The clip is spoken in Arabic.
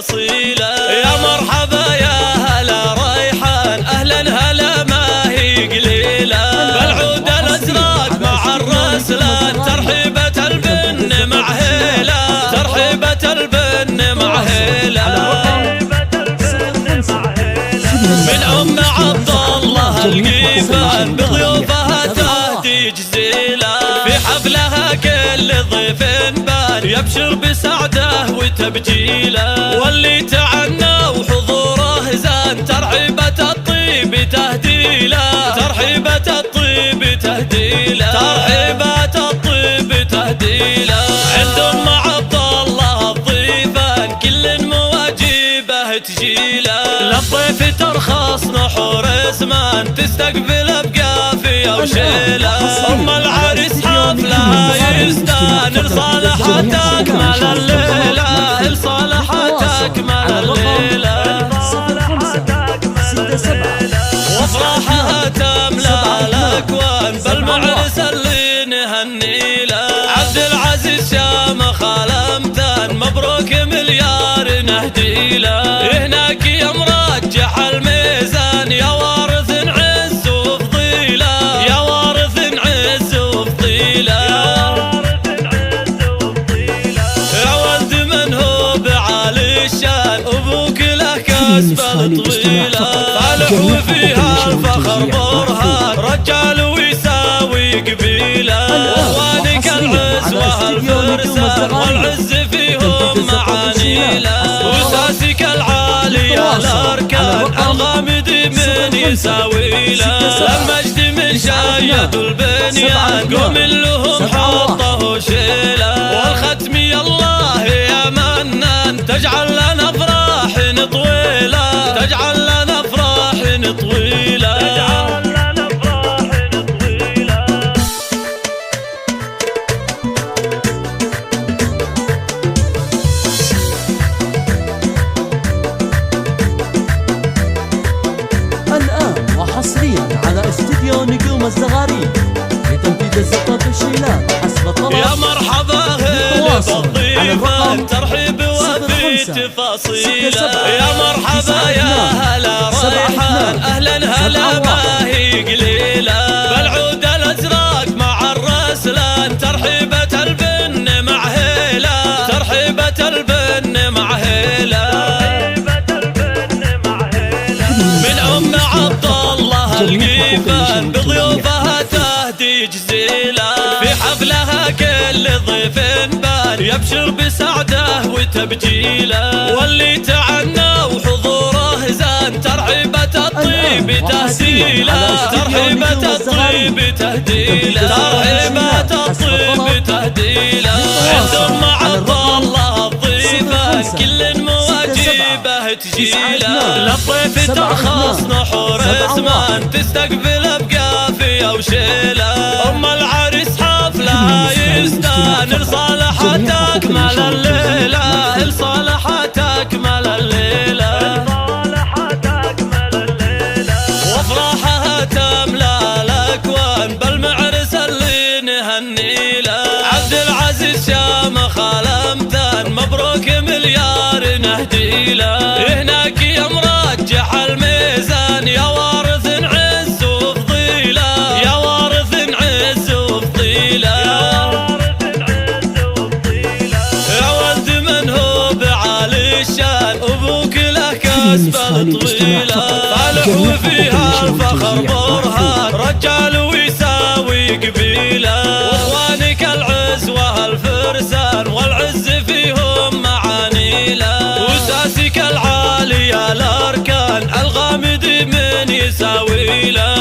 تفاصيله. يا مرحبا يا هلا ريحان، أهلا هلا ما هي قليلة، بالعود الأزرق مع الرسلان، ترحيبة البن مع هيلة، ترحيبة البن مع هيلة. من أم عبد الله القيفان بضيوفها تهدي جزيلة، في حفلها كل ضيف بان يبشر بسعده وتبجيله، واللي تعنى وحضوره زان ترحيبة الطيب تهديله، ترحيبة الطيب تهديله، ترحيبة الطيب تهديله. عند أم عبد الله الضيفان كل مواجبه تجيله، للضيف ترخص نحور زمان تستقبل بقافية وشيله، أم العريس حفلها يستان لصالحة أكمل الليلة، لصالحة أكمل الليلة، وافراحها تملى الأكوان بالمعرس اللي نهني له. عبد العزيز شامخ الأمثال مبروك مليار نهدي له، هناك يا مرجح الميزان يا وارث عز وفضيله، يا وارث عز وفضيله، يا ولد من هو بعالي الشان أبوك له كسبة طويلة، فالح وفيها الفخر برهان رجال ويساوي قبيله، اخوانك العز والفرسان والعز فيهم معانيله، وساسك العالية الاركان الغامد من يساوي له، المجد من شايد البنيان قوم لهم حطه شيله، والختم يا الله يا منان تجعل لنا افراح طويله، تجعل لنا افراح طويله، تجعل لنا افراح طويله. الآن وحصريا على استديو نجوم الزغاريد لتنفيذ الزفاف الشيلات حسب الطلب. يا مرحبا هلا بالضيفان ترحيب وفي تفاصيله، يا مرحبا يا هلا ريحان، أهلا هلا ما هي قليلة، بالعود الأزرق مع الرسلان ترحيبة البن مع هيلة، ترحيبة البن مع هيلة، من أم عبد الله القيفان بضيوفها تهدي جزيلة، في حفلها كل ضيف بان يبشر بسعده وتبجيله، واللي تعنى وحضوره زان ترحيبة الطيب تهديله، ترحيبة الطيب تهديله، ترحيبة الطيب تهديله. عند أم عبد الله الضيفان كل مواجبه تجيله، للضيف ترخص نحور زمان تستقبل بقافية وشيله، أم العريس حفلها يستان لصالحة أكمل الليلة، لصالحة أكمل الليلة، وافراحها تملى الأكوان بالمعرس اللي نهني له. عبد العزيز شامخ الأمثال مبروك مليار نهدي له، هناك يا مرجح الميزان يا وارث عز وفضيله، يا وارث عز وفضيله، يا ولد من هو بعالي الشان أبوك له كسبة طويلة، فالح وفيها الفخر برهان رجال ويساوي قبيله، واخوانك العز والفرسان والعز فيهم معانيله، وساسك العالية الاركان الغامد من يساوي له،